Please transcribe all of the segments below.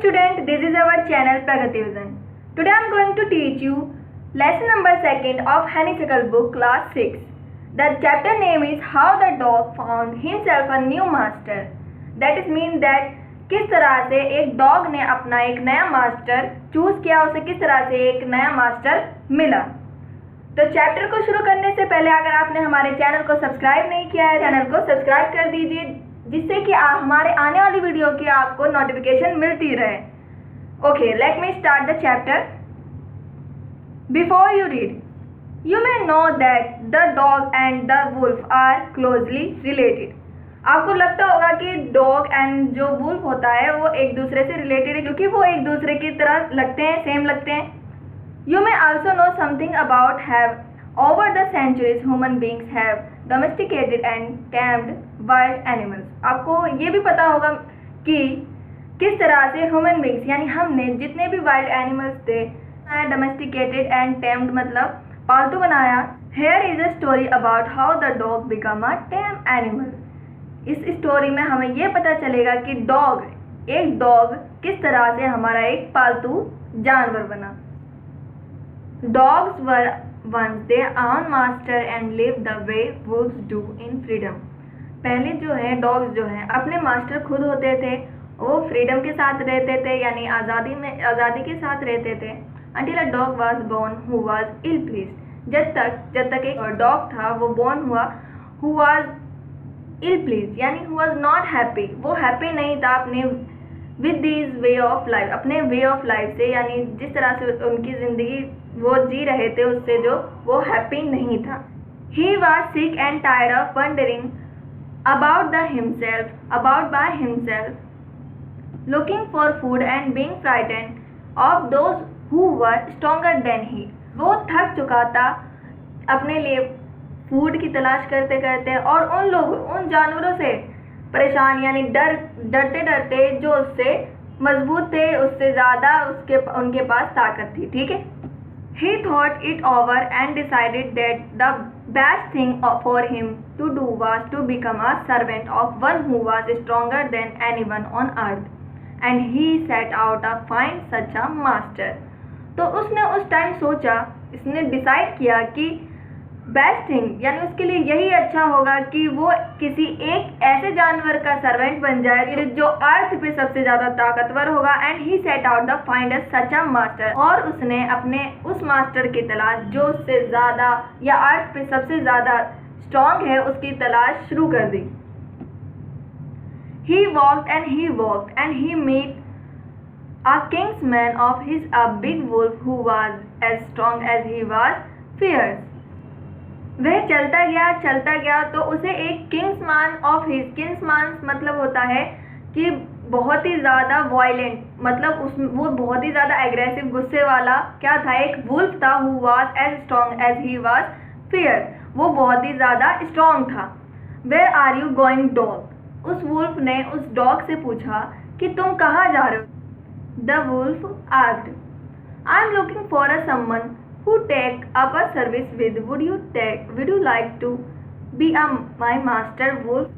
student, this is our channel Pragati Vision. Today I am going to teach you lesson number 2 of Honeysuckle book class 6. The chapter name is How the Dog Found Himself a New Master. That is mean that किस तरह से एक dog ने अपना एक नया master choose किया, उसे किस तरह से एक नया मास्टर मिला। तो चैप्टर को शुरू करने से पहले अगर आपने हमारे चैनल को सब्सक्राइब नहीं किया है, चैनल को सब्सक्राइब कर दीजिए, जिससे कि हमारे आने वाली वीडियो की आपको नोटिफिकेशन मिलती रहे। Okay, let me start the chapter. Before you read, you may know that the dog and the wolf are closely related. आपको लगता होगा कि डॉग एंड जो वुल्फ होता है वो एक दूसरे से रिलेटेड है, क्योंकि वो एक दूसरे की तरह लगते हैं, सेम लगते हैं। You may also know something about have over the centuries human beings have domesticated and tamed wild animals. आपको ये भी पता होगा कि किस तरह से ह्यूमन बींग्स यानी हमने जितने भी वाइल्ड एनिमल्स थे डोमेस्टिकेटेड एंड टैम्ड मतलब पालतू बनाया। Here is a story about how the dog become a time animal. इस स्टोरी में हमें यह पता चलेगा कि एक डॉग किस तरह से हमारा एक पालतू जानवर बना। Dogs were once their own master and live the way wolves do in freedom. पहले जो है डॉग्स जो है अपने मास्टर खुद होते थे, वो फ्रीडम के साथ रहते थे यानी आज़ादी के साथ रहते थे। Until a dog was born who was ill pleased. जब तक एक डॉग था वो बोर्न हुआ हु वाज इल प्लीज यानी हु वाज नॉट हैप्पी, वो हैप्पी नहीं था अपने with this way of life, अपने वे ऑफ लाइफ से यानी जिस तरह से उनकी ज़िंदगी वो जी रहे थे उससे जो वो हैप्पी नहीं था। He was sick and tired of wondering about by himself, looking for food and being frightened of those who were stronger than he। वो थक चुका था अपने लिए फूड की तलाश करते करते और उन जानवरों से परेशान यानी डरते जो उससे मजबूत थे, उससे ज़्यादा उनके पास ताकत थी। ठीक है। He thought it over and decided that the best thing for him to do was to become a servant of one who was stronger than anyone on earth, and he set out to find such a master। तो उसने उस time सोचा, इसने decide किया कि best thing यानी उसके लिए यही अच्छा होगा कि वो किसी एक ऐसे जानवर का सर्वेंट बन जाए जो अर्थ पे सबसे ज़्यादा ताकतवर होगा। And he set out the find such a master, और उसने अपने उस मास्टर की तलाश जो उससे ज़्यादा या अर्थ पे सबसे ज़्यादा स्ट्रॉन्ग है उसकी तलाश शुरू कर दी। He walked and he meet a kingsman of his, a big wolf who was as strong as he was fierce। वह चलता गया तो उसे एक किंग्समैन ऑफ हिज, किंग्समैन मतलब होता है कि बहुत ही ज़्यादा वायलेंट, मतलब वो बहुत ही ज़्यादा एग्रेसिव गुस्से वाला क्या था, एक वुल्फ था who was as strong as he was fear, वो बहुत ही ज़्यादा स्ट्रॉन्ग था। Where are you going dog. उस वुल्फ ने उस डॉग से पूछा कि तुम कहाँ जा रहे हो। The wolf asked, I am looking for a someone who take up a service with, would you like to be my master wolf।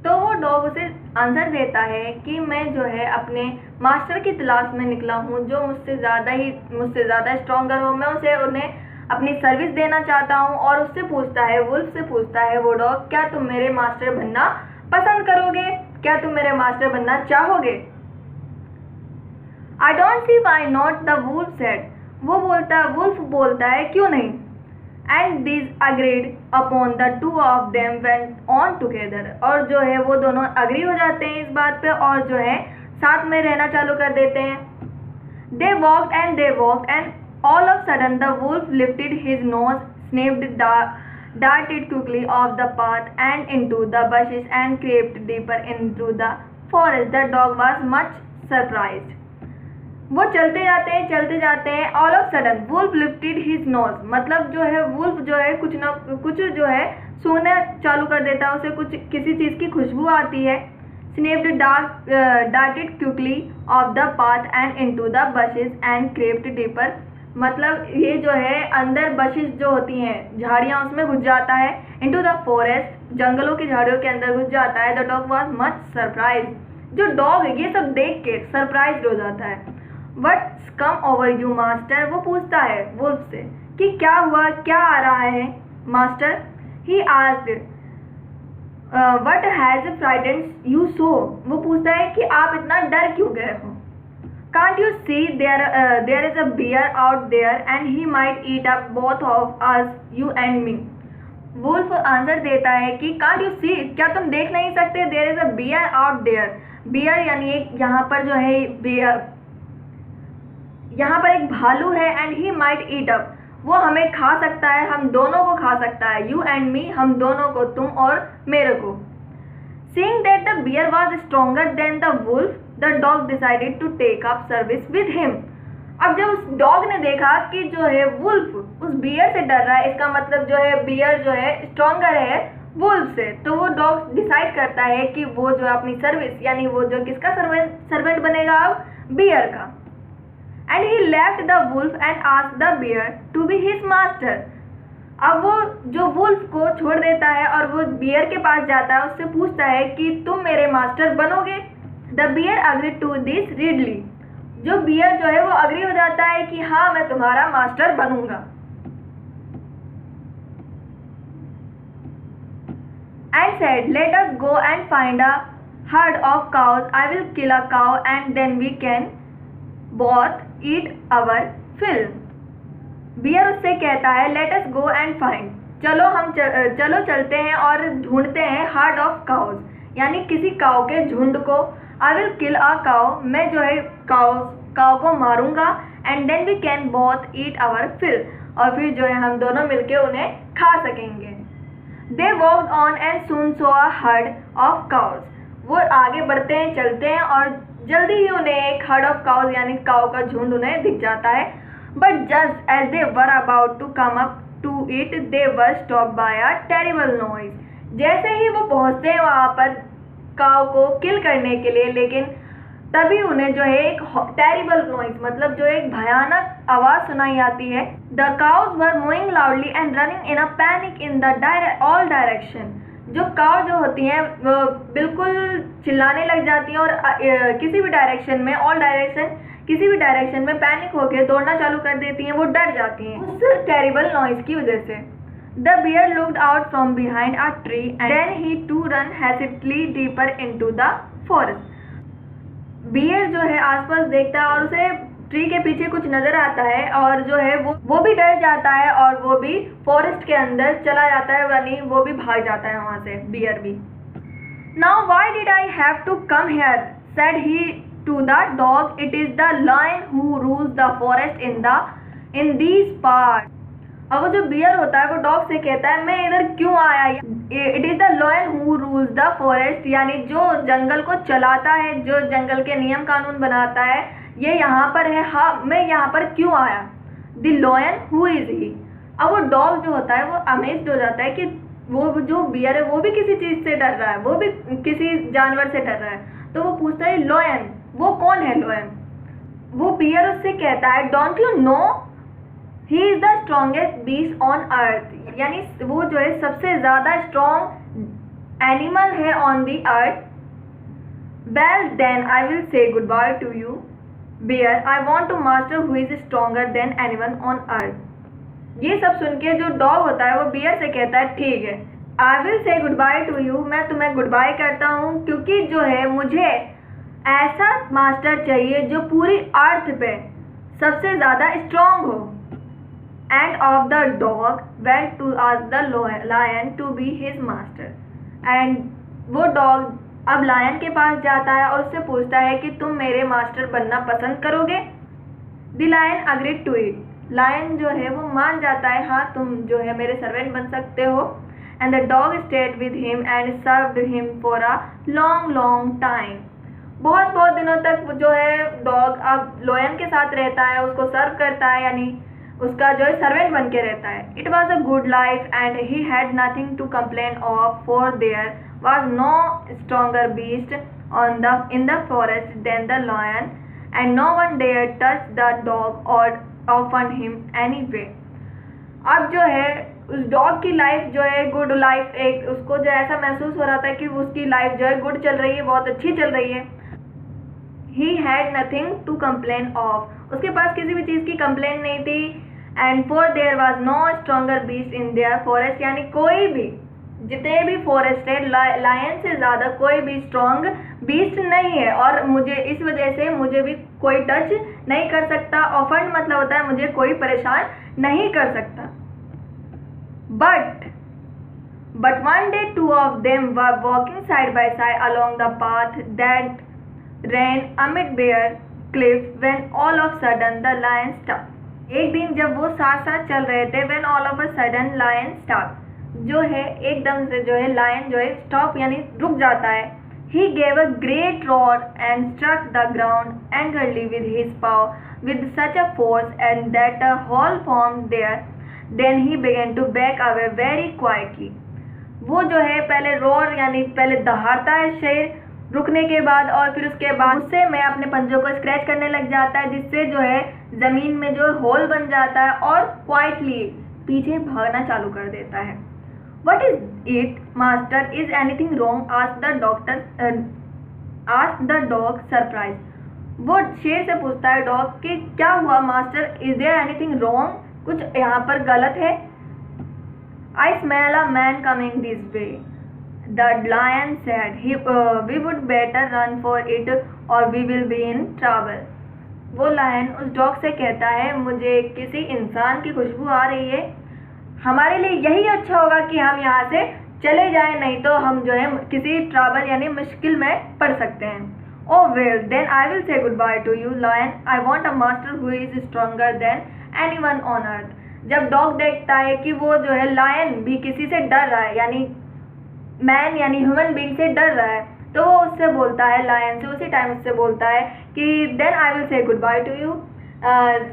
तो वो डॉग उसे आंसर देता है कि मैं जो है अपने मास्टर की तलाश में निकला हूँ जो मुझसे ज़्यादा स्ट्रॉन्गर हो, मैं उन्हें अपनी सर्विस देना चाहता हूँ। और उससे पूछता है, वुल्फ से पूछता है वो डॉग, क्या तुम मेरे मास्टर बनना पसंद करोगे, क्या तुम मेरे मास्टर बनना चाहोगे। I don't see why not, the wolf said. Wolf बोलता है क्यों नहीं। And this agreed upon the two of them went on together. और जो है वो दोनों अग्री हो जाते हैं इस बात पे और जो है साथ में रहना चालू कर देते हैं। They walked and all of sudden the wolf lifted his nose, sniffed, darted quickly off the path and into the bushes and crept deeper into the forest। The dog was much surprised। वो चलते जाते हैं all of sudden wolf lifted his nose, मतलब जो है wolf जो है कुछ ना कुछ जो है सूंघना चालू कर देता है, उसे किसी चीज़ की खुशबू आती है। Sniffed, darted quickly off the path and into the bushes and crept deeper, मतलब ये जो है अंदर बशेस जो होती हैं झाड़ियाँ उसमें घुस जाता है। into the forest, जंगलों की झाड़ियों के अंदर घुस जाता है। The dog was much surprise, जो डॉग ये सब देख के सरप्राइज हो जाता है। What's come over you master, वो पूछता है वुल्फ से कि क्या हुआ, क्या आ रहा है master. He asked what has frightened you so, वो पूछता है कि आप इतना डर क्यों गए हो। Can't you see there is a bear out there and he might eat up both of us, you and me. Wolf answer देता है कि can't you see, क्या तुम देख नहीं सकते, there is a bear out there. bear यानी एक यहाँ पर जो है bear, यहाँ पर एक भालू है and he might eat up, वो हमें खा सकता है, हम दोनों को खा सकता है, you and me, हम दोनों को, तुम और मेरे को। Seeing that the bear was stronger than the wolf, the dog decided to take up service with him. अब जब उस डॉग ने देखा कि जो है वुल्फ उस बियर से डर रहा है, इसका मतलब जो है बियर जो है स्ट्रॉन्गर है वुल्फ से, तो वो डॉग डिसाइड करता है कि वो जो अपनी सर्विस यानी वो जो किसका सर्वेंट बनेगा अब, बियर का। And he left the wolf and asked the bear to be his master. अब वो जो वुल्फ को छोड़ देता है और वो बियर के पास जाता है, उससे पूछता है कि तुम मेरे मास्टर बनोगे। The bear agreed to this readily, जो बियर जो है वो अग्री हो जाता है कि हाँ मैं तुम्हारा मास्टर बनूंगा। And said let us go and find a herd of cows, I will kill a cow and then we can both eat our fill. Bear उससे कहता है let us go and find, चलो हम चलो चलते हैं और ढूंढते हैं हार्ड ऑफ काउज, यानी किसी काउ के झुंड को। आई विल किल अ काउ, मैं जो है काउ को मारूंगा। And then we can both eat our fill, और फिर जो है हम दोनों मिलके उन्हें खा सकेंगे। They walked on and soon saw a herd of cows, वो आगे बढ़ते हैं, चलते हैं और जल्दी ही उन्हें एक हर्ड ऑफ काउज यानी काउ का झुंड उन्हें दिख जाता है। But just as they were about to come up to it, they were stopped by a terrible noise. जैसे ही वो पहुंचते हैं वहाँ पर काऊ को किल करने के लिए, लेकिन तभी उन्हें जो है एक टेरिबल नॉइज मतलब जो एक भयानक आवाज सुनाई आती है। The cows were mooing loudly and running in a panic in the all direction. जो काउ जो होती हैं वो बिल्कुल चिल्लाने लग जाती हैं और किसी भी डायरेक्शन में, ऑल डायरेक्शन, किसी भी डायरेक्शन में पैनिक होकर दौड़ना चालू कर देती हैं, वो डर जाती हैं उस टेरिबल नॉइज की वजह से। The bear looked out from behind a tree and then he to run hastily deeper into the forest. Bear जो है आसपास देखता है और उसे ट्री के पीछे कुछ नजर आता है और जो है वो भी डर जाता है और वो भी फॉरेस्ट के अंदर चला जाता है, यानी वो भी भाग जाता है वहां से, बियर भी। Now why did I have to come here, said he to the dog, it is the lion who rules the forest in these parts. अब वो जो बियर होता है वो डॉग से कहता है मैं इधर क्यों आया। It is the lion who rules the forest, यानी जो जंगल को चलाता है, जो जंगल के नियम कानून बनाता है, ये यहाँ पर है। हाँ, मैं यहाँ पर क्यों आया। The lion who is he. अब वो डॉग जो होता है वो अमेज्ड हो जाता है कि वो जो बियर है वो भी किसी चीज से डर रहा है, वो भी किसी जानवर से डर रहा है। तो वो पूछता है लायन, वो कौन है लायन। वो बियर उससे कहता है don't you know he is the strongest beast on earth, यानी वो जो है सबसे ज्यादा स्ट्रॉन्ग एनिमल है on the earth. Well then I will say good bye to you bear, I want to master who is stronger than anyone on earth. ये सब सुन के जो डॉग होता है वो बियर से कहता है ठीक है, आई will say good bye to you, मैं तुम्हें गुड बाय करता हूँ, क्योंकि जो है मुझे ऐसा मास्टर चाहिए जो पूरी अर्थ पे सबसे ज़्यादा स्ट्रॉन्ग हो। And off the dog went to ask the lion to be his master. And वो डॉग अब लायन के पास जाता है और उससे पूछता है कि तुम मेरे मास्टर बनना पसंद करोगे। The lion agreed to it, lion जो है वो मान जाता है, हाँ तुम जो है मेरे सर्वेंट बन सकते हो। And the dog stayed with him and served him for a long time. बहुत दिनों तक जो है डॉग अब लायन के साथ रहता है, उसको सर्व करता है, यानी उसका जो है सर्वेंट बन के रहता है। It was a good life and he had nothing to complain of, for there was no stronger beast in the forest than the lion, and no one dared touch the dog or offend him anyway. अब जो है उस dog की life जो है good life, एक उसको जो ऐसा महसूस हो रहा था कि उसकी लाइफ जो है गुड चल रही है, बहुत अच्छी चल रही है। He had nothing to complain of, उसके पास किसी भी चीज़ की कंप्लेन नहीं थी। And for there was no stronger beast in their forest, यानी कोई भी, जितने भी फॉरेस्ट है, लायन से ज़्यादा कोई भी स्ट्रॉन्ग बीस्ट नहीं है, और मुझे इस वजह से मुझे भी कोई टच नहीं कर सकता। ऑफेंड मतलब होता है मुझे कोई परेशान नहीं कर सकता। But one day two of them were walking side by side along the path that ran amid bare cliff when all of a sudden the lion stopped. एक दिन जब वो साथ साथ चल रहे थे, when all of a sudden lion stopped, जो है एकदम से जो है lion जो है stop यानी रुक जाता है। He gave a great roar and struck the ground angrily with his paw with such a force and that a hole formed there. Then he began to back away very quietly. वो जो है पहले roar यानी पहले दहाड़ता है शेर रुकने के बाद, और फिर उसके बाद उससे मैं अपने पंजों को स्क्रैच करने लग जाता है, जिससे जो है ज़मीन में जो होल बन जाता है और क्वाइटली पीछे भागना चालू कर देता है। What is it, master? Is anything wrong? asked the doctor. Asked the dog surprised. वो शेर से पूछता है डॉग कि क्या हुआ master? Is there anything wrong? कुछ यहाँ पर गलत है? I smell a man coming this way. The lion said, we would better run for it or we will be in trouble. वो लायन उस डॉग से कहता है, मुझे किसी इंसान की खुशबू आ रही है, हमारे लिए यही अच्छा होगा कि हम यहाँ से चले जाएं, नहीं तो हम जो है किसी ट्रबल यानी मुश्किल में पड़ सकते हैं। Oh well, then I will say goodbye to you, lion. I want a master who is stronger than anyone on earth. जब डॉग देखता है कि वो जो है लायन भी किसी से डर रहा है, यानी मैन यानी ह्यूमन बीइंग से डर रहा है, तो वो उससे बोलता है, लायन से उसी टाइम उससे बोलता है कि then I will say good bye to you,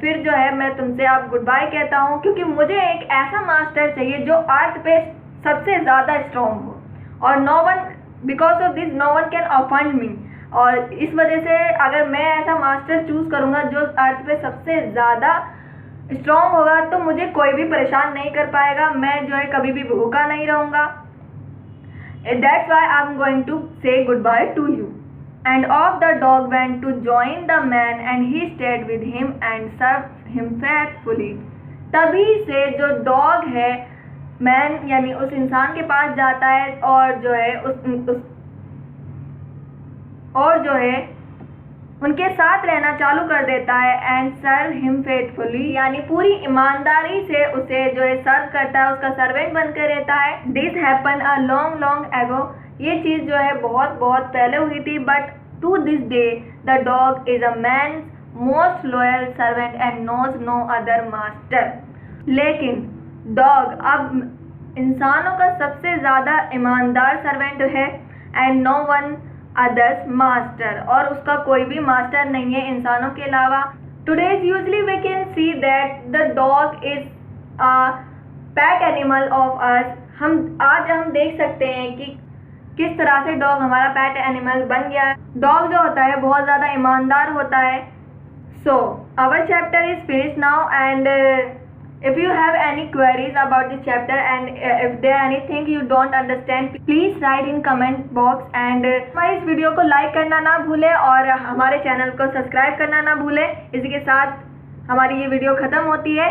फिर जो है मैं तुमसे अब गुड बाय कहता हूँ, क्योंकि मुझे एक ऐसा मास्टर चाहिए जो अर्थ पे सबसे ज़्यादा स्ट्रॉन्ग हो, और no one because of this no one can offend me, और इस वजह से अगर मैं ऐसा मास्टर चूज़ करूँगा जो अर्थ पे सबसे ज़्यादा स्ट्रॉन्ग होगा, तो मुझे कोई भी परेशान नहीं कर पाएगा, मैं जो है कभी भी भूखा नहीं रहूँगा। That's why I'm going to say goodbye to you. And off the dog went to join the man and he stayed with him and served him faithfully. तभी से जो डॉग है मैन यानी उस इंसान के पास जाता है और जो है उनके साथ रहना चालू कर देता है, एंड सर्व हिम फेथफुली यानी पूरी ईमानदारी से उसे जो है सर्व करता है, उसका सर्वेंट बनकर रहता है। This happen a long long ago, ये चीज़ जो है बहुत बहुत पहले हुई थी, but to this day the dog is a man most loyal servant and knows no other master. लेकिन डॉग अब इंसानों का सबसे ज़्यादा ईमानदार सर्वेंट है, and no one others master, और उसका कोई भी मास्टर नहीं है इंसानों के अलावा। Today's usually we can see that the dog is a pet animal of us. आज हम देख सकते हैं कि किस तरह से डॉग हमारा पेट एनिमल बन गया है। डॉग जो होता है बहुत ज़्यादा ईमानदार होता है। So our chapter is finish now, and if you have any queries about this chapter and if there anything you don't understand, please write in comment box, and हमारी इस वीडियो को लाइक करना ना भूलें और हमारे चैनल को subscribe करना ना भूलें। इसी के साथ हमारी ये वीडियो ख़त्म होती है।